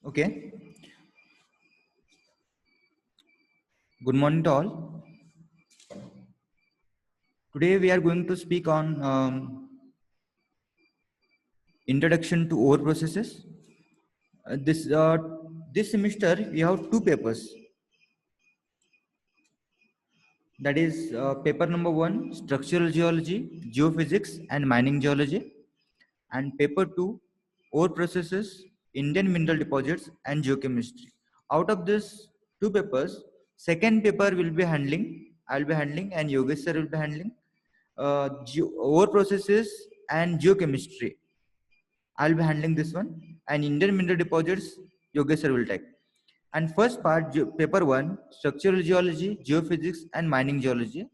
Okay. Good morning to all. Today we are going to speak on introduction to ore processes. This semester we have two papers. That is paper number one, structural geology, geophysics, and mining geology, and paper two, ore processes, Indian mineral deposits, and geochemistry. Out of this two papers, second paper will be handling. I'll be handling, and Yogesh sir will be handling ore processes and geochemistry. I'll be handling this one, and Indian mineral deposits, Yogesh sir will take. And first part, paper one, structural geology, geophysics, and mining geology.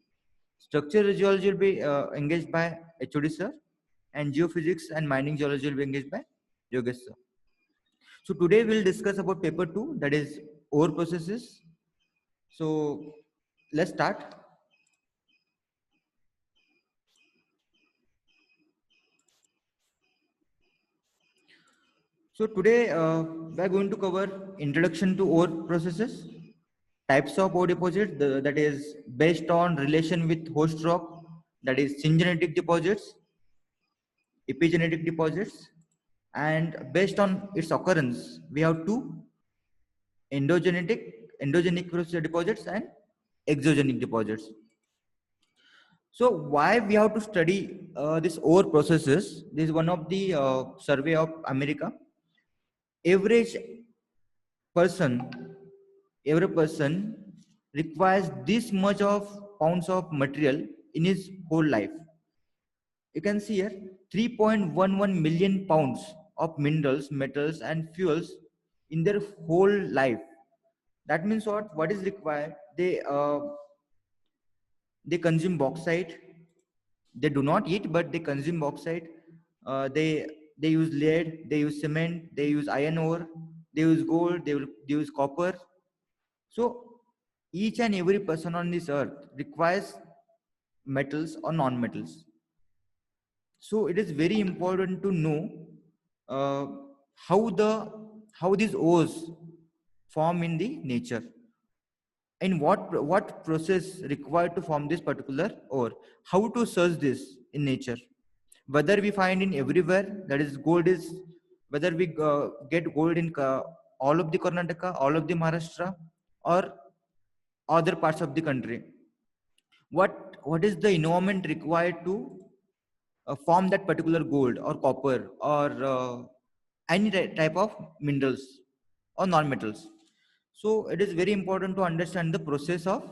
Structural geology will be engaged by HOD sir, and geophysics and mining geology will be engaged by Yogesh sir. So today we'll discuss about paper two, that is ore processes. So let's start. So today we are going to cover introduction to ore processes, types of ore deposits, that is based on relation with host rock, that is syngenetic deposits, epigenetic deposits, and based on its occurrence, we have two endogenic deposits and exogenic deposits. So why we have to study this ore processes? This is one of the survey of America. Average person, every person requires this much of pounds of material in his whole life. You can see here 3.11 million pounds of minerals, metals, and fuels in their whole life. That means what? What is required? They consume bauxite. They do not eat, but they consume bauxite. They use lead. They use cement. They use iron ore. They use gold. They use copper. So each and every person on this earth requires metals or non-metals. So it is very important to know uh, how these ores form in the nature, and what process required to form this particular ore, how to search this in nature, whether we find in everywhere, that is gold is, whether we get gold in all of the Karnataka, all of the Maharashtra, or other parts of the country. What is the environment required to form that particular gold or copper or any type of minerals or non-metals. So it is very important to understand the process of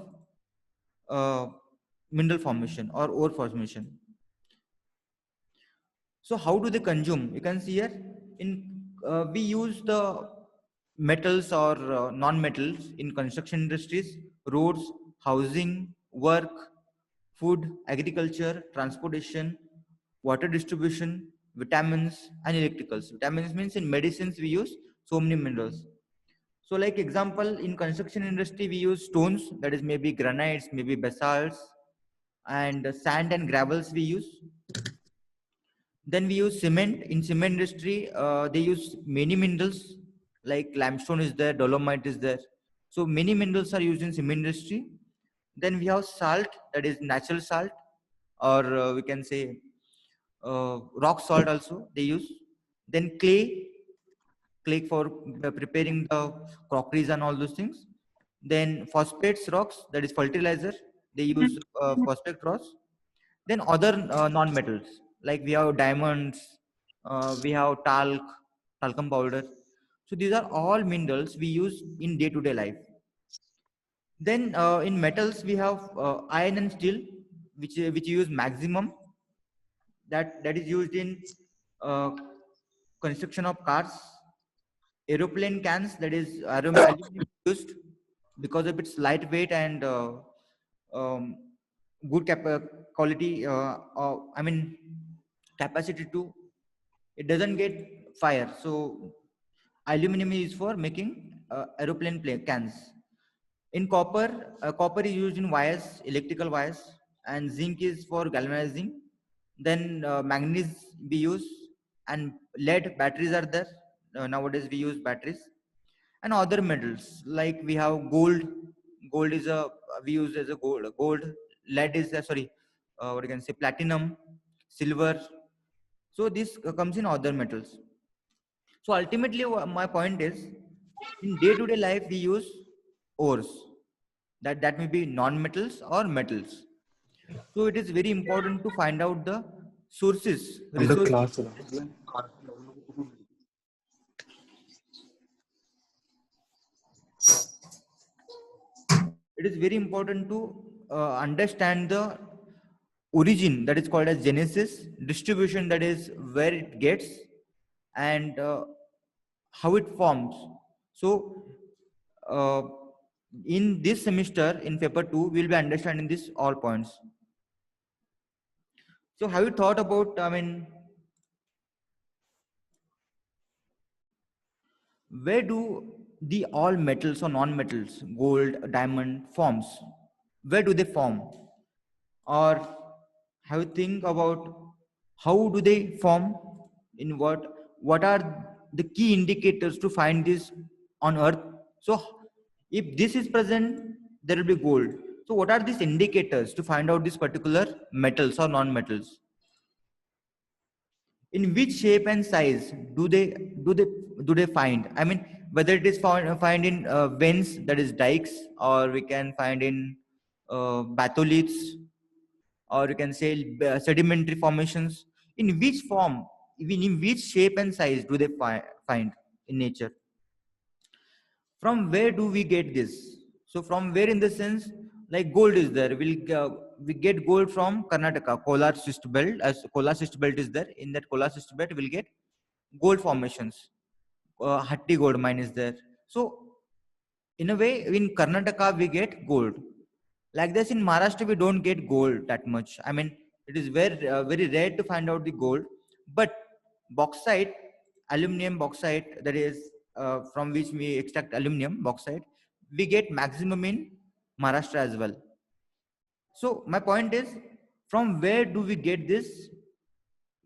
uh, mineral formation or ore formation. So how do they consume? You can see here in we use the metals or non-metals in construction industries, roads, housing, work, food, agriculture, transportation, water distribution, vitamins, and electricals. Vitamins means in medicines we use so many minerals. So like example, in construction industry we use stones, that is maybe granites, maybe basalts, and sand and gravels we use. Then we use cement. In cement industry, they use many minerals like limestone is there, dolomite is there. So many minerals are used in cement industry. Then we have salt, that is natural salt, or we can say rock salt also they use. Then clay for preparing the crockeries and all those things. Then phosphates rocks, that is fertilizer. They use phosphate rocks. Then other non-metals, like we have diamonds, we have talcum powder. So these are all minerals we use in day-to-day life. Then in metals we have iron and steel, which use maximum. That is used in uh, construction of cars, aeroplane cans. That is aluminum used because of its lightweight and um, good quality. I mean capacity to, it doesn't get fire. So aluminum is for making aeroplane cans. In copper, copper is used in wires, electrical wires, and zinc is for galvanizing. Then manganese we use, and lead batteries are there. Nowadays we use batteries. and other metals like we have gold. Gold is a we use as a gold. Lead is a, sorry, what you can say, platinum, silver. So this comes in other metals. So ultimately my point is, in day to day life we use ores, that may be non metals or metals. So it is very important to find out the sources, அந்த resource. class தான். It is very important to understand the origin, that is called as genesis, distribution, that is where it gets, and how it forms. So uh, in this semester in paper 2 we'll be understanding this all points. So have you thought about, I mean, where do the all metals or non metals, gold, diamond, forms, where do they form? Or have you think about how do they form, in what are the key indicators to find this on earth? So if this is present, there will be gold. So what are these indicators to find out these particular metals or non metals? In which shape and size do they find? I mean, whether it is find in veins, that is dikes, or we can find in batholiths, or you can say sedimentary formations. In which form, even in which shape and size do they find in nature? From where do we get this? So from where, in the sense, like gold is there, we get gold from Karnataka, Kolar cyst belt. As Kolar cyst belt is there, in that Kolar cyst belt we'll get gold formations. Hatti gold mine is there. So in a way, in Karnataka we get gold. Like this, in Maharashtra we don't get gold that much. I mean, it is very rare to find out the gold. But bauxite, aluminum bauxite, that is from which we extract aluminum bauxite, we get maximum in Maharashtra as well. So my point is, from where do we get this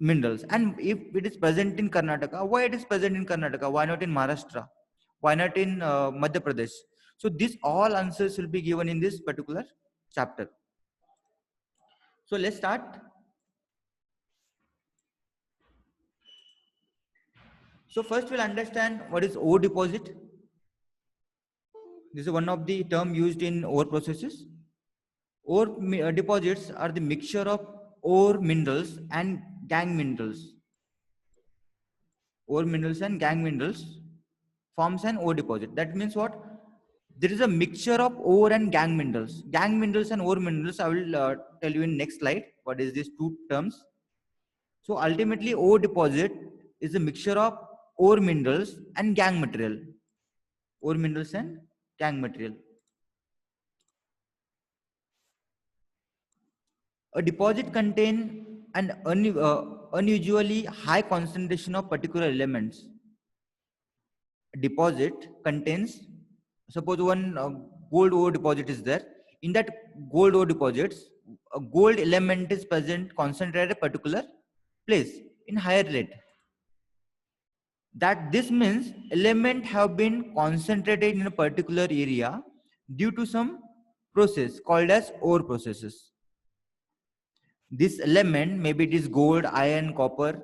minerals? And if it is present in Karnataka, why it is present in Karnataka? Why not in Maharashtra? Why not in Madhya Pradesh? So these all answers will be given in this particular chapter. So let's start. So first we'll understand what is ore deposit. This is one of the term used in ore processes. Ore deposits are the mixture of ore minerals and gangue minerals. Ore minerals and gangue minerals forms an ore deposit. That means what? There is a mixture of ore and gangue minerals. Gangue minerals and ore minerals, I will tell you in next slide what is these two terms. So ultimately, ore deposit is a mixture of ore minerals and gangue material. Ore minerals and gangue material. A deposit contains an unusually high concentration of particular elements. A deposit contains, suppose one gold ore deposit is there. In that gold ore deposits, a gold element is present, concentrated at a particular place in higher rate. That this means element have been concentrated in a particular area due to some process called as ore processes. This element, maybe it is gold, iron, copper,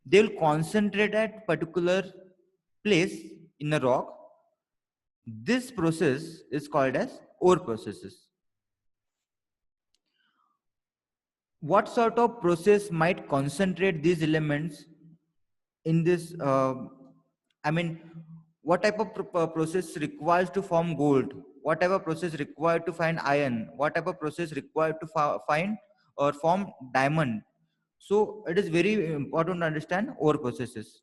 they will concentrate at particular place in a rock. This process is called as ore processes. What sort of process might concentrate these elements in this? I mean, what type of process requires to form gold? What type of process required to find iron? What type of process required to find or form diamond? So it is very important to understand ore processes.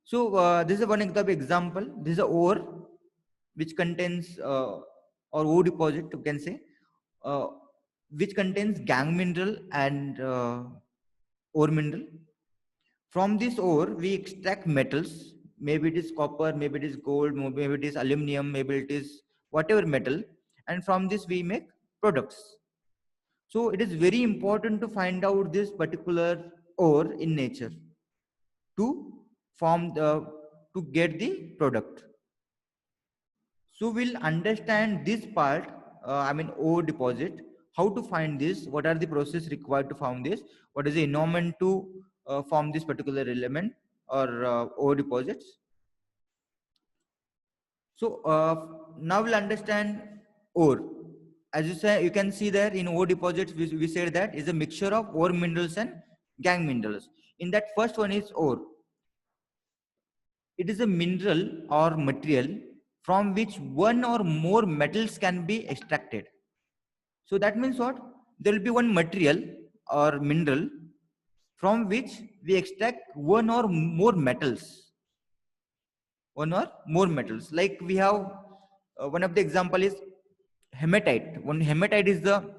So this is one example. This is a ore which contains or ore deposit, you can say, uh, which contains gangue mineral and ore mineral. From this ore, we extract metals. Maybe it is copper, maybe it is gold, maybe it is aluminum, maybe it is whatever metal. And from this, we make products. So it is very important to find out this particular ore in nature to form the to get the product. So we'll understand this part, ore deposit, how to find this, what are the process required to found this, what is the environment to form this particular element or ore deposits. So now we'll understand ore. As you say, you can see there in ore deposits, we said that is a mixture of ore minerals and gangue minerals. In that first one is ore. It is a mineral or material from which one or more metals can be extracted. So that means what? There will be one material or mineral from which we extract one or more metals. One or more metals. Like we have one of the example is hematite. One hematite is the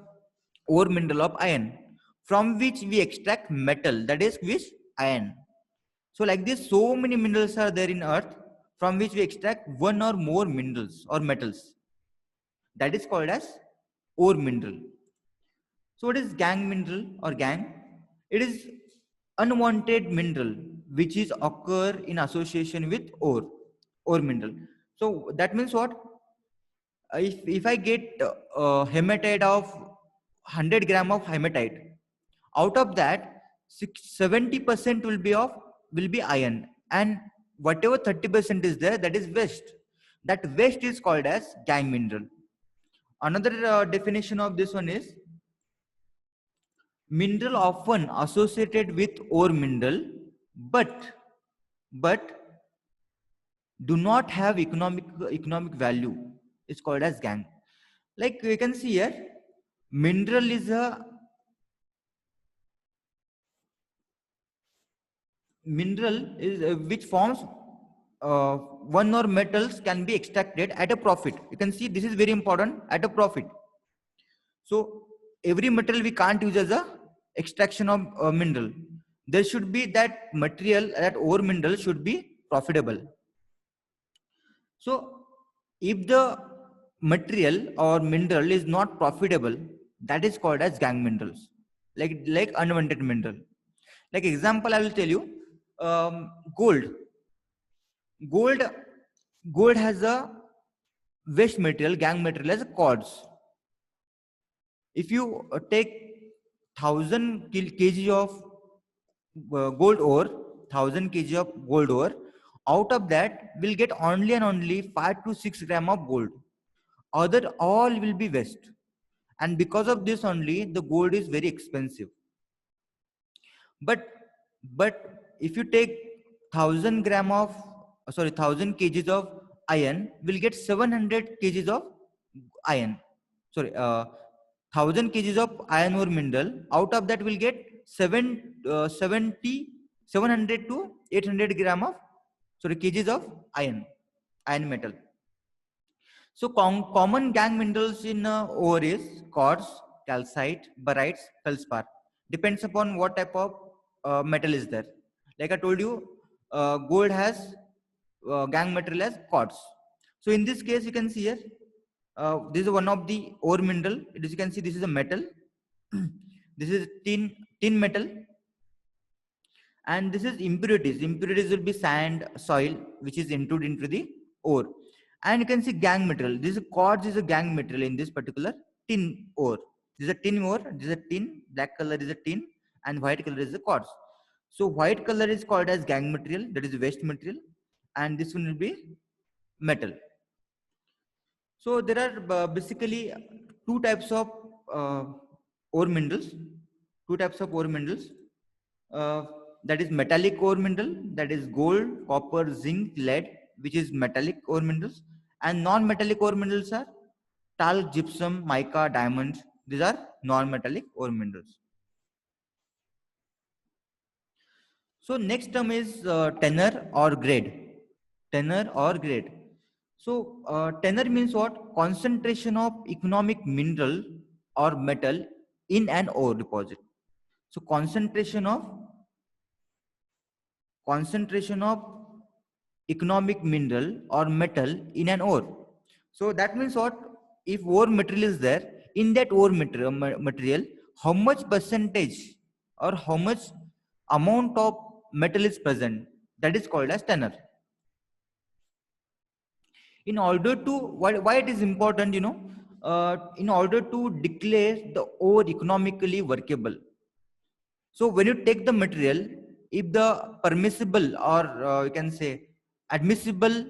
ore mineral of iron from which we extract metal, that is which iron. So like this, so many minerals are there in earth from which we extract one or more minerals or metals. That is called as ore mineral. So what is gangue mineral or gangue? It is unwanted mineral which is occur in association with ore mineral. So that means what? If I get hematite of 100 gram of hematite, out of that 70% will be iron, and whatever 30% is there, that is waste. That waste is called as gangue mineral. Another definition of this one is mineral often associated with ore mineral, but do not have economic value. It's called as gangue. Like we can see here, mineral is a mineral is which forms one or metals can be extracted at a profit. You can see this is very important, at a profit. So every material we can't use as a extraction of mineral. There should be that material, that ore mineral should be profitable. So if the material or mineral is not profitable, that is called as gangue minerals, like unwanted mineral. Like example, I will tell you, gold. Gold, gold has a waste material, gangue material as a quartz. If you take 1,000 kg of gold ore, 1,000 kg of gold ore, out of that will get only and only 5 to 6 gram of gold. Other all will be waste, and because of this only the gold is very expensive. But if you take 1,000 kgs of iron, will get 700 kgs of iron. Sorry, 1,000 kgs of iron ore mineral. Out of that will get 700 to 800 gram of kgs of iron metal. So common gangue minerals in ore is quartz, calcite, barytes, feldspar. Depends upon what type of metal is there. Like I told you, gold has gangue material as quartz. So in this case, you can see here, this is one of the ore mineral. As you can see, this is a metal. This is tin metal, and this is impurities. Impurities will be sand, soil, which is entered into the ore. And you can see gangue material. This quartz is a gangue material in this particular tin ore. This is a tin ore. This is a tin. Black color is a tin, and white color is a quartz. So white color is called as gangue material. That is waste material, and this one will be metal. So there are basically two types of uh, ore minerals. Two types of ore minerals. Uh, that is metallic ore mineral, that is gold, copper, zinc, lead, which is metallic ore minerals. And non-metallic ore minerals are talc, gypsum, mica, diamonds. These are non-metallic ore minerals. So next term is tenor or grade. Tenor or grade. So tenor means what? Concentration of economic mineral or metal in an ore deposit. So concentration of economic mineral or metal in an ore. So that means what? If ore material is there, in that ore material, how much percentage or how much amount of metal is present, that is called as tenor. In order to, why it is important, in order to declare the ore economically workable. So when you take the material, if the permissible or you can say admissible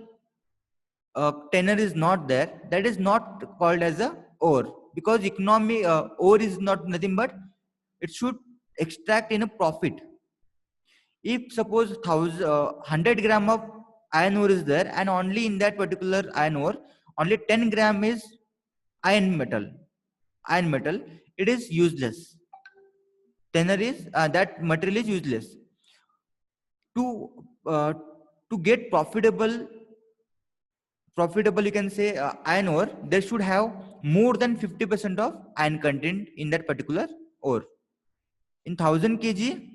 tenor is not there, that is not called as a ore, because economy ore is not nothing but it should extract in a profit. If suppose 100 gram of iron ore is there, and only in that particular iron ore only 10 gram is iron metal, it is useless. Tenor is that material is useless. To uh, to get profitable, you can say iron ore, there should have more than 50% of iron content in that particular ore. In 1000 kg,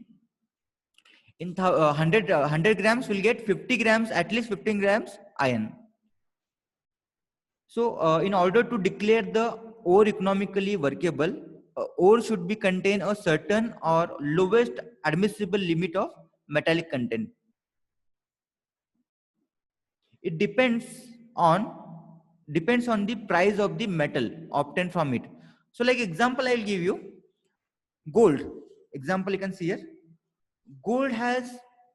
in 100 grams will get 50 grams, at least 15 grams iron. So in order to declare the ore economically workable, ore should be contain a certain or lowest admissible limit of metallic content. It depends on the price of the metal obtained from it. So like example I'll give you, gold example. You can see here, gold has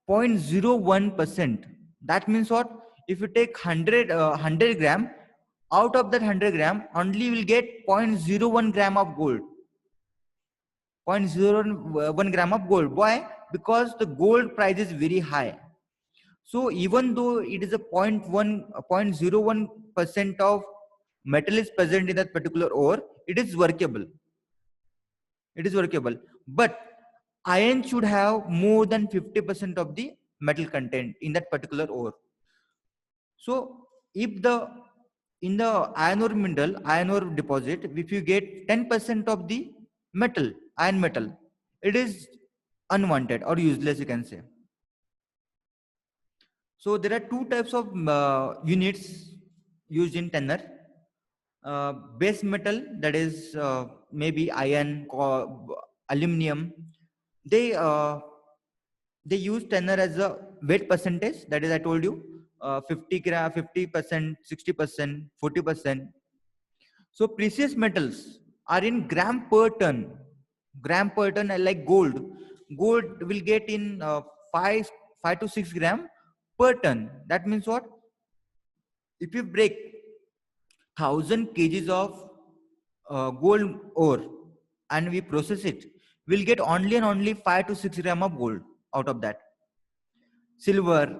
0.01%. That means what? If you take 100 gram, out of that 100 gram only will get 0.01 gram of gold. 0.01 gram of gold. Why? Because the gold price is very high. So even though it is a 0.01% of metal is present in that particular ore, it is workable. It is workable. But iron should have more than 50% of the metal content in that particular ore. So if the in the iron ore deposit, if you get 10% of the metal, iron metal, it is unwanted or useless, you can say. So there are two types of units used in tenor. Base metal, that is maybe iron, aluminum. They they use tenor as a weight percentage. That is, I told you, 50 gram, 50%, 60%, 40%. So precious metals are in gram per ton. Gram per ton, like gold. Gold will get in 5 to 6 gram per ton. That means what? If you break 1000 kgs of gold ore and we process it, we'll get only and only 5 to 6 gram of gold out of that. Silver,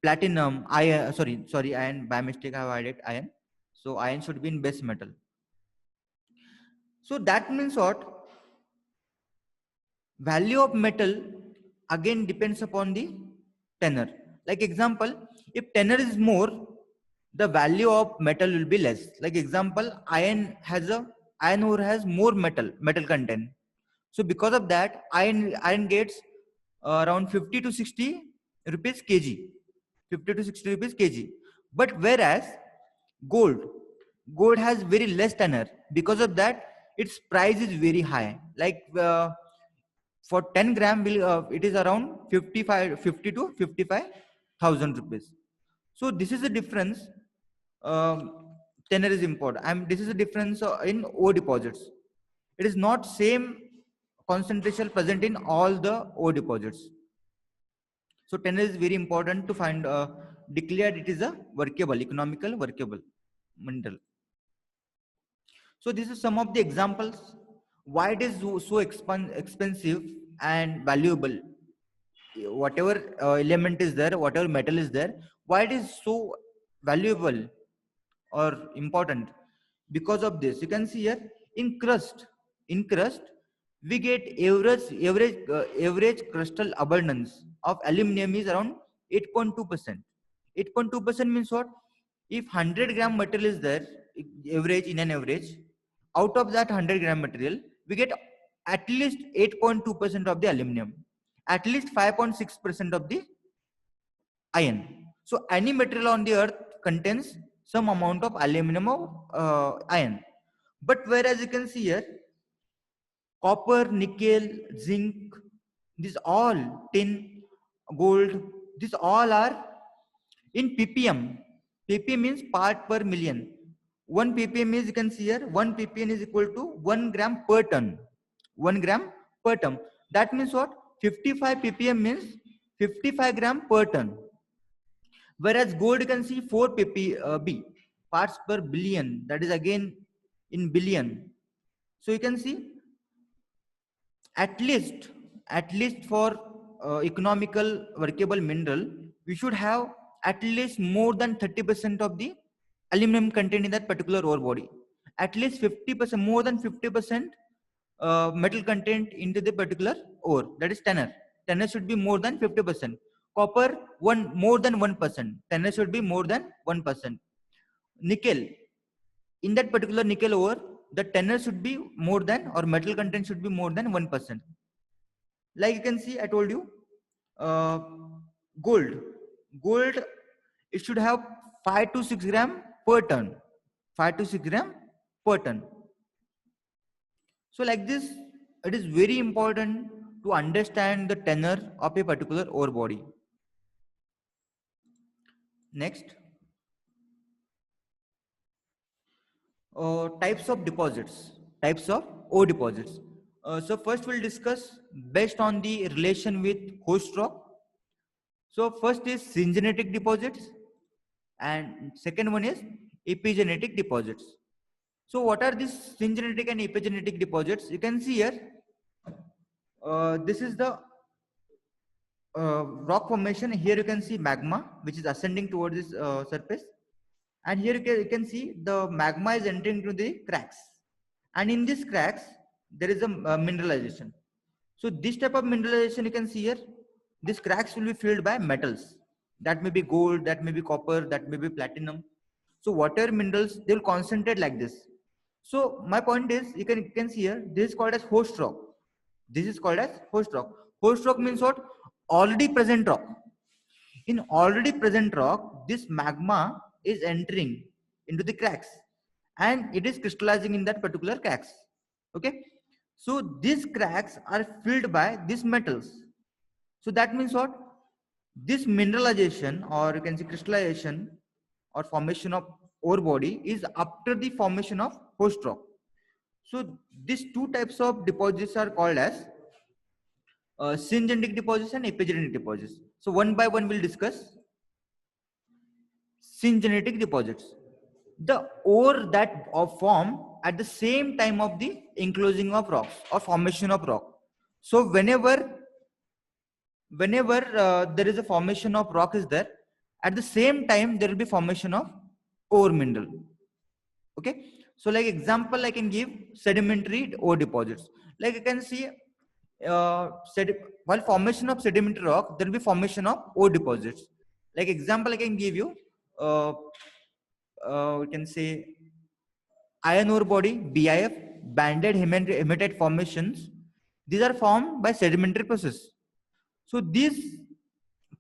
platinum, iron, iron, by mistake I have added iron. So iron should be in base metal. So that means what? Value of metal again depends upon the tenor. Like example, if tenor is more, the value of metal will be less. Like example, iron ore has more metal content. So because of that, iron gets around 50 to 60 rupees kg. 50 to 60 rupees kg. But whereas gold, gold has very less tenor. Because of that, its price is very high. Like for 10 gram, it is around 50 to 55,000 rupees. So this is the difference. Tenor is important. This is the difference in ore deposits. It is not same concentration present in all the ore deposits. So tenor is very important to find, declared it is a workable, economical workable mineral. So this is some of the examples why it is so expensive and valuable. Whatever element is there, whatever metal is there, why it is so valuable or important? Because of this, you can see here, in crust we get average crustal abundance of aluminum is around 8.2%. 8.2% means what? If 100 gram material is there, average, in an average, out of that 100 gram material, we get at least 8.2% of the aluminum, at least 5.6% of the iron. So any material on the earth contains some amount of aluminum or iron. But whereas you can see here, copper, nickel, zinc, these all, tin, gold, these all are in ppm. ppm means part per million. 1 ppm is, you can see here, 1 ppm is equal to 1 gram per ton. 1 gram per ton. That means what? 55 ppm means 55 gram per ton. Whereas gold, you can see 4 ppb, parts per billion. That is again in billion. So you can see at least for economical workable mineral, we should have at least more than 30% of the aluminum content in that particular ore body. At least 50%, more than 50% metal content into the particular ore. That is tenor. Tenor should be more than 50%. Copper, more than 1%. Tenor should be more than 1%. Nickel, in that particular nickel ore, the tenor should be more than, or metal content should be more than 1%. Like you can see, I told you, uh, gold, it should have 5 to 6 gram per ton. 5 to 6 gram per ton. So like this, it is very important to understand the tenor of a particular ore body. Next, types of deposits, types of ore deposits. So first we'll discuss based on the relation with host rock. So first is syngenetic deposits, and second one is epigenetic deposits. So what are these syngenetic and epigenetic deposits? You can see here, this is the rock formation. Here you can see magma, which is ascending towards this surface. And here you can see the magma is entering into the cracks. And in these cracks, there is a mineralization. So this type of mineralization you can see here, these cracks will be filled by metals. That may be gold, that may be copper, that may be platinum. So whatever minerals, they will concentrate like this. So my point is, you can see here, this is called as host rock. This is called as host rock. Host rock means what? Already present rock. In already present rock, this magma is entering into the cracks and it is crystallizing in that particular cracks. Okay. So these cracks are filled by these metals. So that means what? This mineralization, or you can say crystallization or formation of ore body, is after the formation of host rock. So these two types of deposits are called as syngenetic deposits and epigenetic deposits. So one by one we'll discuss. Syngenetic deposits, the ore that are formed at the same time of the enclosing of rocks or formation of rock. So whenever there is a formation of rock is there, at the same time there will be formation of ore mineral. Okay, so like example I can give sedimentary ore deposits. Like you can see, while formation of sedimentary rock, there will be formation of ore deposits. Like example I can give you, we can say iron ore body, BIF, banded hematite formations. These are formed by sedimentary process. So this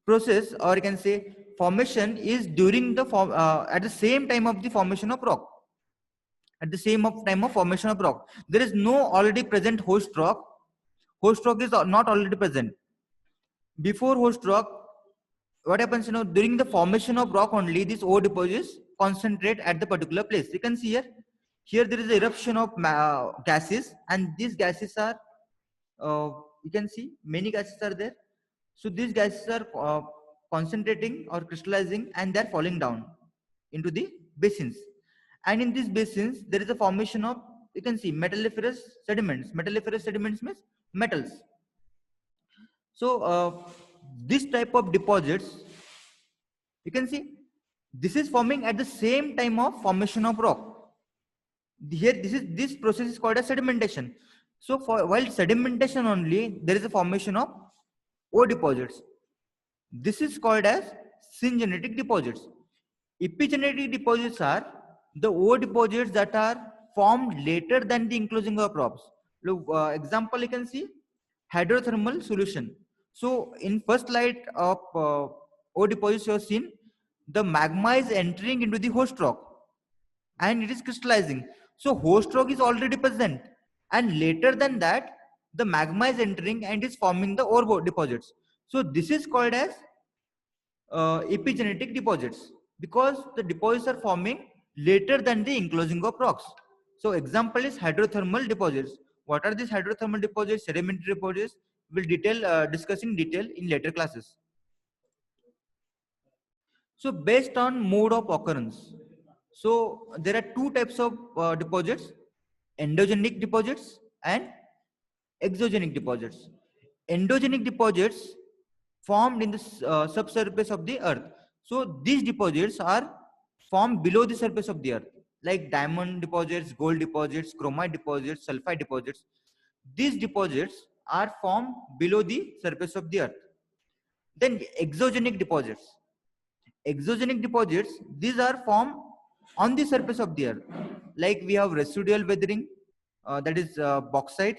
process, or you can say formation, is during the at the same time of the formation of rock. At the same time of formation of rock, there is no already present host rock. Host rock is not already present. Before host rock, what happens, during the formation of rock only, these ore deposits concentrate at the particular place. You can see here there is eruption of gases, and these gases are, you can see many gases are there. So these gases are concentrating or crystallizing, and they're falling down into the basins. And in these basins, there is a formation of, you can see, metalliferous sediments. Metalliferous sediments means metals. So this type of deposits, you can see, this is forming at the same time of formation of rock. Here, this process is called as sedimentation. So while sedimentation only, there is a formation of ore deposits. This is called as syngenetic deposits. Epigenetic deposits are the ore deposits that are formed later than the enclosing of rocks. Look, example you can see hydrothermal solution. So in first light of ore deposits you have seen, the magma is entering into the host rock and it is crystallizing. So host rock is already present, and later than that, the magma is entering and is forming the ore deposits. So this is called as epigenetic deposits. because the deposits are forming later than the enclosing of rocks. So example is hydrothermal deposits. What are these hydrothermal deposits, sedimentary deposits? We'll discuss in detail in later classes. So based on mode of occurrence, so there are two types of deposits: endogenic deposits and exogenic deposits. Endogenic deposits formed in the subsurface of the earth. So these deposits are formed below the surface of the earth, like diamond deposits, gold deposits, chromite deposits, sulfide deposits. These deposits are formed below the surface of the earth. Then exogenic deposits. Exogenic deposits, these are formed on the surface of the earth. Like we have residual weathering, that is bauxite.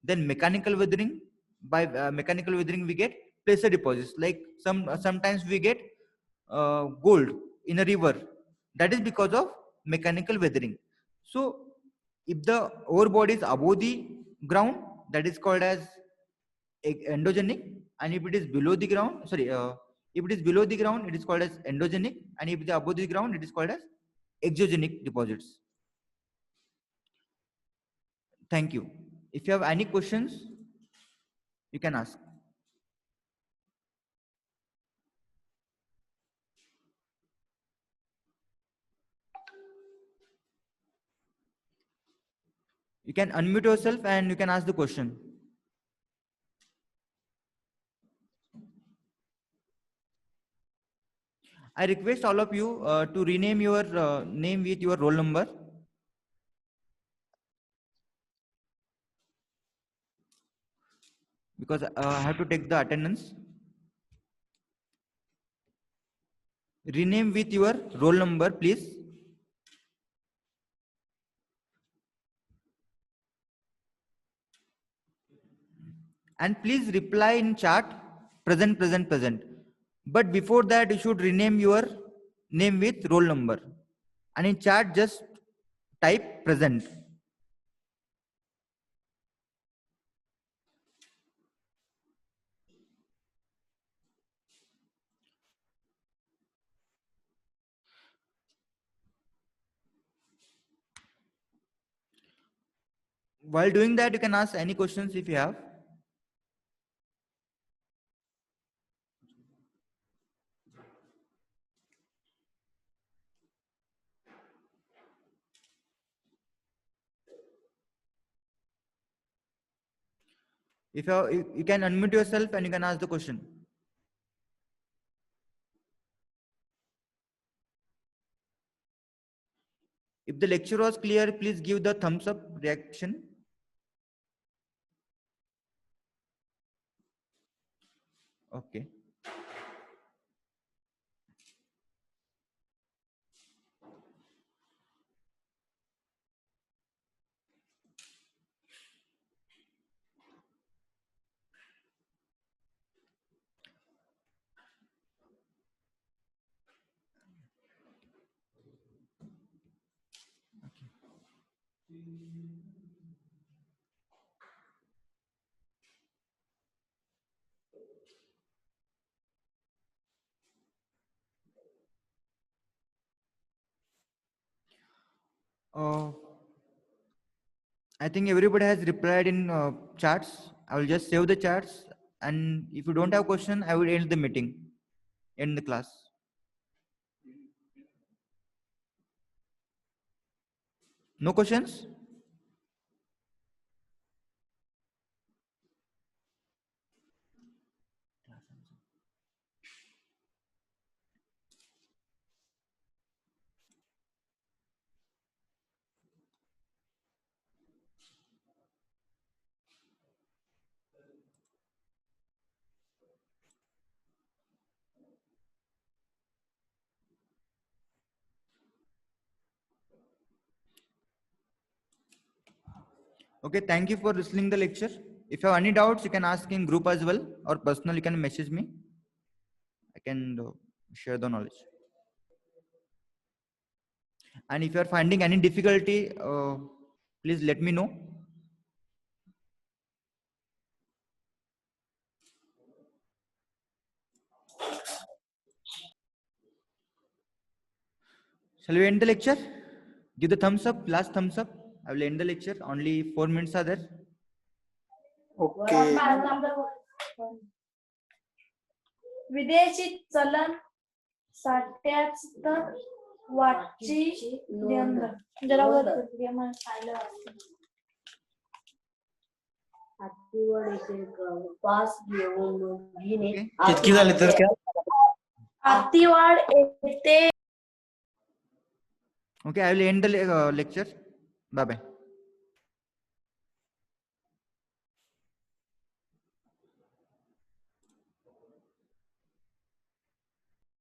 Then mechanical weathering. By mechanical weathering, we get placer deposits. Like sometimes we get gold in a river. That is because of mechanical weathering. So if the ore body is above the ground, that is called as endogenic, and if it is below the ground, sorry, if it is below the ground, it is called as endogenic, and if it is above the ground, it is called as exogenic deposits. Thank you. If you have any questions, you can ask. You can unmute yourself and you can ask the question. I request all of you to rename your name with your roll number, because I have to take the attendance. Rename with your roll number, please. And please reply in chat present, present, present. But before that, you should rename your name with roll number. And in chat, just type present. While doing that, you can ask any questions if you have. If you can unmute yourself and you can ask the question. If the lecture was clear, please give the thumbs up reaction. Okay. Uh, I think everybody has replied in chats. I will just save the chats. And if you don't have question, I will end the meeting, end the class. No questions? Okay, thank you for listening the lecture. If you have any doubts, you can ask in group as well, or personal, you can message me. I can share the knowledge. And if you are finding any difficulty, please let me know. Shall we end the lecture? Give the thumbs up, last thumbs up. I will end the lecture. Only 4 minutes are there. Okay. विदेशी चलन साठ्याचं वाढची नोंद जरा वर प्रक्रिया मला खायला हातीवर एक पास घेऊन घेणे किती झाले तर क्या आतिवाड येते Okay, I will end the lecture. Bye bye.